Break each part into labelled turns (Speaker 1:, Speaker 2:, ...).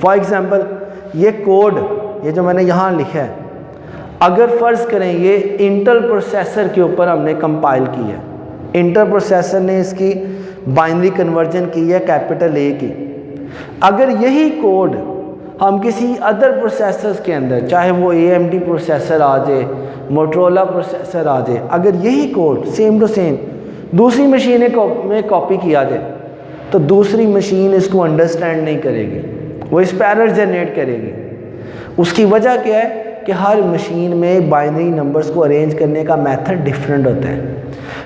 Speaker 1: For example یہ code, یہ جو میں نے یہاں لکھا ہے، اگر فرض کریں یہ انٹل پروسیسر کے اوپر ہم نے کمپائل کی ہے، انٹل پروسیسر نے اس کی بائنری کنورژن کی ہے کیپٹل اے کی، اگر یہی کوڈ ہم کسی ادر پروسیسرز کے اندر، چاہے وہ اے ایم ڈی پروسیسر آ جائے، موٹرولا پروسیسر آ جائے، اگر یہی کوڈ سیم ٹو سیم دوسری مشین میں کاپی کیا جائے تو دوسری مشین اس کو انڈرسٹینڈ نہیں کرے گی، وہ اس پہ ایرر جنریٹ کرے گی۔ اس کی وجہ کیا ہے کہ ہر مشین میں بائنری نمبرز کو ارینج کرنے کا میتھڈ ڈیفرنٹ ہوتا ہے۔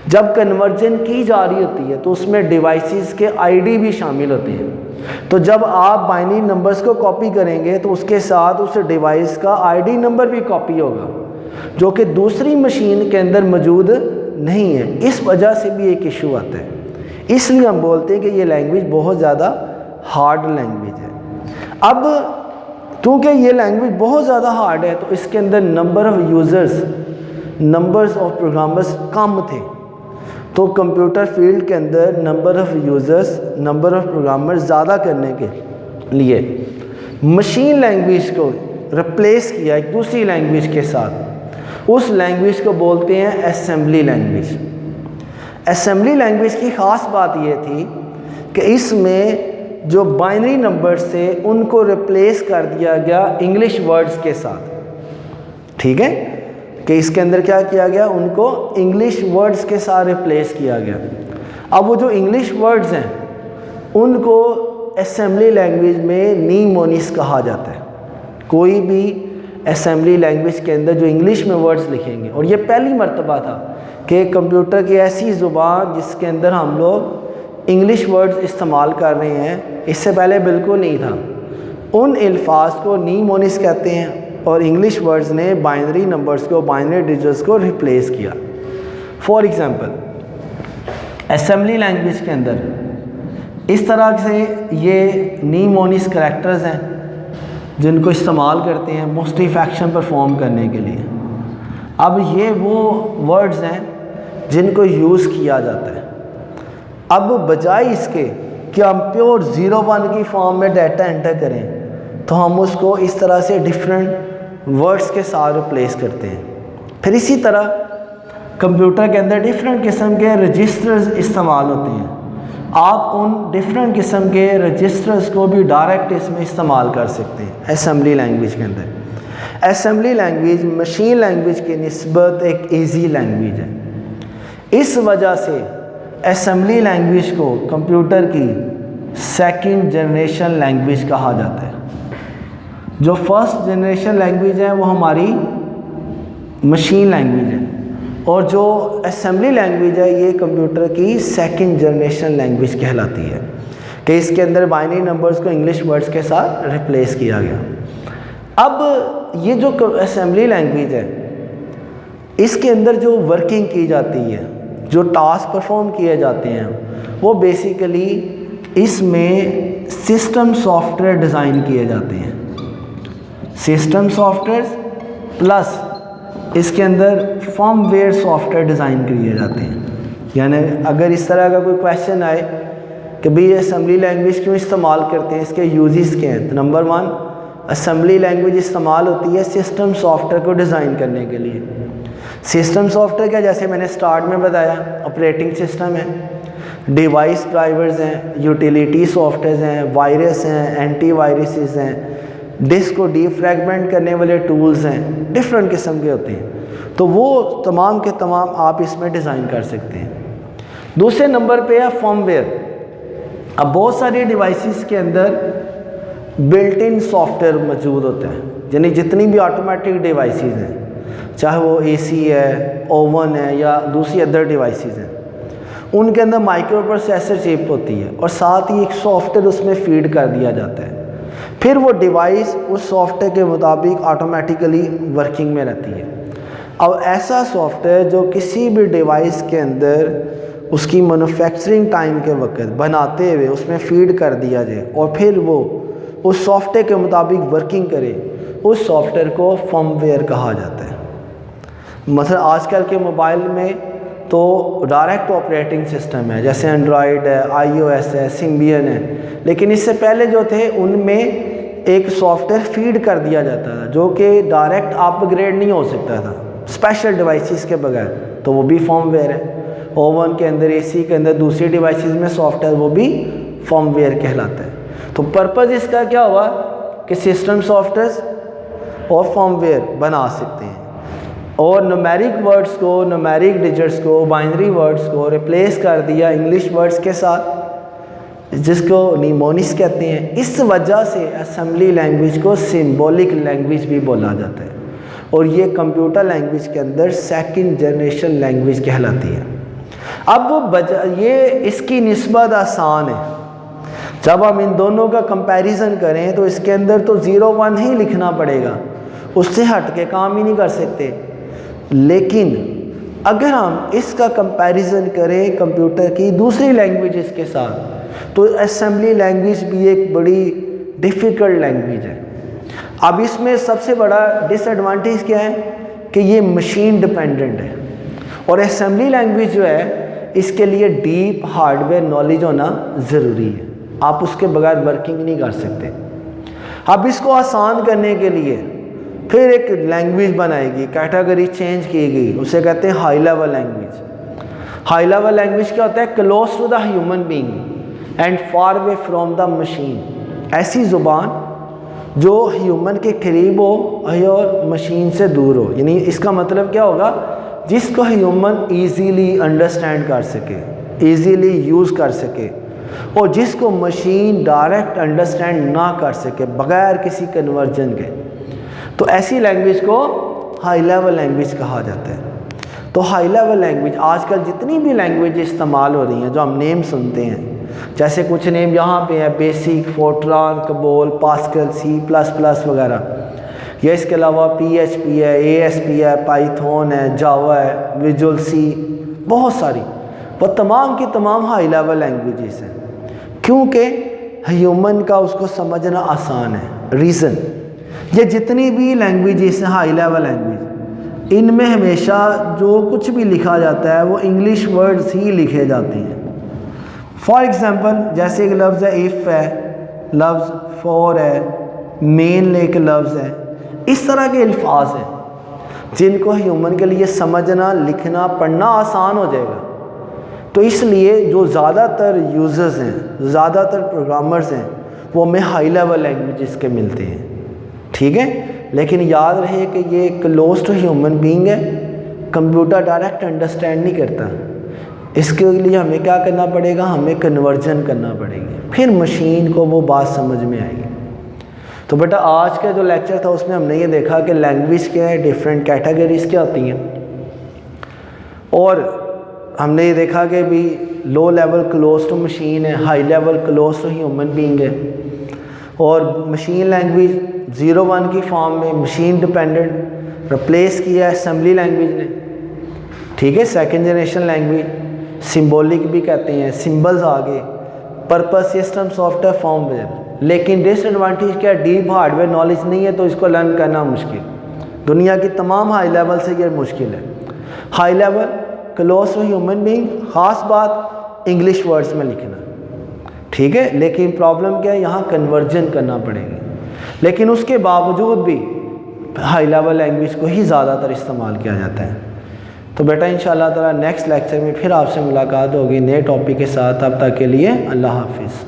Speaker 1: جب کنورژن کی جا رہی ہوتی ہے تو اس میں ڈیوائسز کے آئی ڈی بھی شامل ہوتے ہیں، تو جب آپ بائنری نمبرز کو کاپی کریں گے تو اس کے ساتھ اس ڈیوائس کا آئی ڈی نمبر بھی کاپی ہوگا جو کہ دوسری مشین کے اندر موجود نہیں ہے۔ اس وجہ سے بھی ایک ایشو آتا ہے، اس لیے ہم بولتے ہیں کہ یہ لینگویج بہت زیادہ ہارڈ لینگویج ہے۔ اب کیونکہ یہ لینگویج بہت زیادہ ہارڈ ہے تو اس کے اندر number of users, numbers of programmers کم تھے، تو کمپیوٹر فیلڈ کے اندر number of users, number of programmers زیادہ کرنے کے لیے مشین لینگویج کو ریپلیس کیا ایک دوسری لینگویج کے ساتھ۔ اس لینگویج کو بولتے ہیں اسمبلی لینگویج۔ اسمبلی لینگویج کی خاص بات یہ تھی کہ اس میں جو بائنری نمبرز تھے ان کو ریپلیس کر دیا گیا انگلش ورڈز کے ساتھ، ٹھیک ہے، کہ اس کے اندر کیا کیا گیا، ان کو انگلش ورڈز کے ساتھ ریپلیس کیا گیا۔ اب وہ جو انگلش ورڈز ہیں ان کو اسمبلی لینگویج میں نیمونیس کہا جاتا ہے۔ کوئی بھی اسمبلی لینگویج کے اندر جو انگلش میں ورڈز لکھیں گے، اور یہ پہلی مرتبہ تھا کہ کمپیوٹر کی ایسی زبان جس کے اندر ہم لوگ انگلش ورڈز استعمال کر رہے ہیں، اس سے پہلے بالکل نہیں تھا۔ ان الفاظ کو نیمونیس کہتے ہیں اور انگلش ورڈز نے بائنری نمبرز کو، بائنری ڈیجٹس کو ریپلیس کیا۔ فار ایگزامپل اسمبلی لینگویج کے اندر اس طرح سے یہ نیمونیس کریکٹرز ہیں جن کو استعمال کرتے ہیں مختلف ایکشن پرفارم کرنے کے لیے۔ اب یہ وہ ورڈز ہیں جن کو یوز کیا جاتا ہے۔ اب بجائے اس کے کہ ہم پیور 0-1 کی فارم میں ڈیٹا انٹر کریں تو ہم اس کو اس طرح سے ڈیفرنٹ ورڈز کے ساتھ ریپلیس کرتے ہیں۔ پھر اسی طرح کمپیوٹر کے اندر ڈیفرنٹ قسم کے رجسٹرز استعمال ہوتے ہیں۔ آپ ان ڈیفرنٹ قسم کے رجسٹرز کو بھی ڈائریکٹ اس میں استعمال کر سکتے ہیں اسمبلی لینگویج کے اندر۔ اسمبلی لینگویج مشین لینگویج کی نسبت ایک ایزی لینگویج ہے، اس وجہ سے اسمبلی لینگویج کو کمپیوٹر کی سیکنڈ جنریشن لینگویج کہا جاتا ہے۔ جو فرسٹ جنریشن لینگویج ہے وہ ہماری مشین لینگویج ہے، اور جو اسمبلی لینگویج ہے یہ کمپیوٹر کی سیکنڈ جنریشن لینگویج کہلاتی ہے کہ اس کے اندر بائنری نمبرز کو انگلش ورڈز کے ساتھ ریپلیس کیا گیا۔ اب یہ جو اسمبلی لینگویج ہے اس کے اندر جو ورکنگ کی جاتی ہے، جو ٹاسک پرفارم کیے جاتے ہیں، وہ بیسیکلی اس میں سسٹم سافٹ ویئر ڈیزائن کیے جاتے ہیں۔ سسٹم سافٹ ویئر پلس اس کے اندر فرم ویئر سافٹ ویئر ڈیزائن کیے جاتے ہیں۔ یعنی اگر اس طرح کا کوئی کویشچن آئے کہ بھئی یہ اسمبلی لینگویج کیوں استعمال کرتے ہیں، اس کے یوزز کیا ہیں، تو نمبر 1 اسمبلی لینگویج استعمال ہوتی ہے سسٹم سافٹ ویئر کو ڈیزائن کرنے کے لیے۔ سسٹم سافٹ ویئر کیا، جیسے میں نے سٹارٹ میں بتایا، آپریٹنگ سسٹم ہے، ڈیوائس ڈرائیورز ہیں، یوٹیلیٹی سافٹ ویئرز ہیں، وائرس ہیں، اینٹی وائرسز ہیں، ڈسک کو ڈی فریگمنٹ کرنے والے ٹولز ہیں، ڈفرینٹ قسم کے ہوتے ہیں، تو وہ تمام کے تمام آپ اس میں ڈیزائن کر سکتے ہیں۔ دوسرے نمبر پہ ہے فرم ویئر۔ اب بہت ساری ڈیوائسز کے اندر بلٹ ان سافٹ ویئر موجود ہوتا ہے، یعنی جتنی بھی آٹومیٹک ڈیوائسز ہیں، چاہے وہ اے سی ہے، اوون ہے، یا دوسری ادر ڈیوائسز ہیں، ان کے اندر مائکرو پروسیسر چپ ہوتی ہے اور ساتھ ہی ایک سافٹ ویئر اس میں فیڈ کر دیا جاتا ہے۔ پھر وہ ڈیوائس اس سافٹ ویئر کے مطابق آٹومیٹیکلی ورکنگ میں رہتی ہے۔ اب ایسا سافٹ ویئر جو کسی بھی ڈیوائس کے اندر اس کی مینوفیکچرنگ ٹائم کے وقت بناتے ہوئے اس میں فیڈ کر دیا جائے اور پھر وہ اس سافٹ ویئر کے مطابق ورکنگ کرے، اس سافٹ ویئر کو فرم ویئر کہا جاتا ہے۔ مثلا آج کل کے موبائل میں تو ڈائریکٹ آپریٹنگ سسٹم ہے، جیسے اینڈرائڈ ہے، آئی او ایس ہے، سمبین ہے، لیکن اس سے پہلے جو تھے ان میں ایک سافٹ ویئر فیڈ کر دیا جاتا تھا جو کہ ڈائریکٹ اپ گریڈ نہیں ہو سکتا تھا اسپیشل ڈیوائسز کے بغیر، تو وہ بھی فارم ویئر ہے۔ اوون کے اندر، اے سی کے اندر، دوسری ڈیوائسز میں سافٹ ویئر وہ بھی فارم ویئر کہلاتا ہے۔ تو پرپز اس کا کیا ہوا کہ سسٹم سافٹ ویئر اور فارم ویئر بنا سکتے ہیں، اور نومیرک ورڈز کو، نومیرک ڈیجٹس کو، بائنری ورڈز کو ریپلیس کر دیا انگلش ورڈز کے ساتھ، جس کو نیمونکس کہتے ہیں۔ اس وجہ سے اسمبلی لینگویج کو سمبولک لینگویج بھی بولا جاتا ہے، اور یہ کمپیوٹر لینگویج کے اندر سیکنڈ جنریشن لینگویج کہلاتی ہے۔ اب یہ اس کی نسبت آسان ہے، جب ہم ان دونوں کا کمپیریزن کریں تو اس کے اندر تو 0 1 ہی لکھنا پڑے گا، اس سے ہٹ کے کام ہی نہیں کر سکتے۔ لیکن اگر ہم اس کا کمپیریزن کریں کمپیوٹر کی دوسری لینگویجز کے ساتھ، تو اسمبلی لینگویج بھی ایک بڑی ڈیفیکلٹ لینگویج ہے۔ اب اس میں سب سے بڑا ڈس ایڈوانٹیج کیا ہے کہ یہ مشین ڈپینڈنٹ ہے، اور اسمبلی لینگویج جو ہے اس کے لیے ڈیپ ہارڈ ویئر نالج ہونا ضروری ہے، آپ اس کے بغیر ورکنگ نہیں کر سکتے۔ اب اس کو آسان کرنے کے لیے پھر ایک لینگویج بنائی گئی، کیٹیگری چینج کی گئی، اسے کہتے ہیں high level language. High level language کیا ہوتا ہے؟ Close to the human being and far away from the machine, ایسی زبان جو ہیومن کے قریب ہو اور مشین سے دور ہو۔ یعنی اس کا مطلب کیا ہوگا؟ جس کو ہیومن ایزیلی انڈرسٹینڈ کر سکے، ایزیلی یوز کر سکے، اور جس کو مشین ڈائریکٹ انڈرسٹینڈ نہ کر سکے بغیر کسی کنورژن کے، تو ایسی لینگویج کو ہائی لیول لینگویج کہا جاتا ہے۔ تو ہائی لیول لینگویج آج کل جتنی بھی لینگویج استعمال ہو رہی ہیں جو ہم نیم سنتے ہیں، جیسے کچھ نیم یہاں پہ ہیں، BASIC, Fortran, COBOL, Pascal, C plus plus وغیرہ، یا اس کے علاوہ پی ایچ پی ہے، اے ایس پی ہے، پائتھون ہے، جاوا ہے، ویژول سی، بہت ساری، وہ تمام کی تمام ہائی لیول لینگویجز ہیں، کیونکہ ہیومن کا اس کو سمجھنا آسان ہے۔ ریزن، یہ جتنی بھی لینگویجز ہیں ہائی لیول لینگویج، ان میں ہمیشہ جو کچھ بھی لکھا جاتا ہے وہ انگلش ورڈز ہی لکھے جاتے ہیں۔ فار ایگزامپل، جیسے ایک لفظ ہے ایف ہے، لفظ فور ہے، مین ایک لفظ ہے، اس طرح کے الفاظ ہیں جن کو ہیومن کے لیے سمجھنا، لکھنا، پڑھنا آسان ہو جائے گا۔ تو اس لیے جو زیادہ تر یوزرز ہیں، زیادہ تر پروگرامرز ہیں، وہ ہمیں ہائی لیول لینگویجز کے ملتے ہیں، ٹھیک ہے۔ لیکن یاد رہے کہ یہ کلوز ٹو ہیومن بینگ ہے، کمپیوٹر ڈائریکٹ انڈرسٹینڈ نہیں کرتا، اس کے لیے ہمیں کیا کرنا پڑے گا؟ ہمیں کنورژن کرنا پڑے گی، پھر مشین کو وہ بات سمجھ میں آئے گی۔ تو بیٹا آج کا جو لیکچر تھا اس میں ہم نے یہ دیکھا کہ لینگویج کیا ہے، ڈیفرنٹ کیٹیگریز کیا ہوتی ہیں، اور ہم نے یہ دیکھا کہ بھی low level close to machine ہے، high level close to human being ہے، اور مشین لینگویج 0 1 کی فارم میں مشین ڈپینڈنٹ ریپلیس کیا ہے اسمبلی لینگویج نے، ٹھیک ہے، سیکنڈ جنریشن لینگویج، سمبولک بھی کہتے ہیں، سمبلز آگے، purpose system soft where form where. لیکن ڈس ایڈوانٹیج کیا ہے؟ ڈیپ ہارڈ ویئر نالج نہیں ہے تو اس کو لرن کرنا مشکل، دنیا کی تمام ہائی لیول سے یہ مشکل ہے۔ High level close to human being, خاص بات انگلش ورڈز میں لکھنا، ٹھیک ہے، لیکن پرابلم کیا ہے؟ یہاں کنورژن کرنا پڑے گی، لیکن اس کے باوجود بھی ہائی لیول لینگویج کو ہی زیادہ تر استعمال کیا جاتا ہے۔ تو بیٹا انشاءاللہ تعالیٰ نیکسٹ لیکچر میں پھر آپ سے ملاقات ہوگی نئے ٹاپک کے ساتھ، تب تک کے لیے اللہ حافظ۔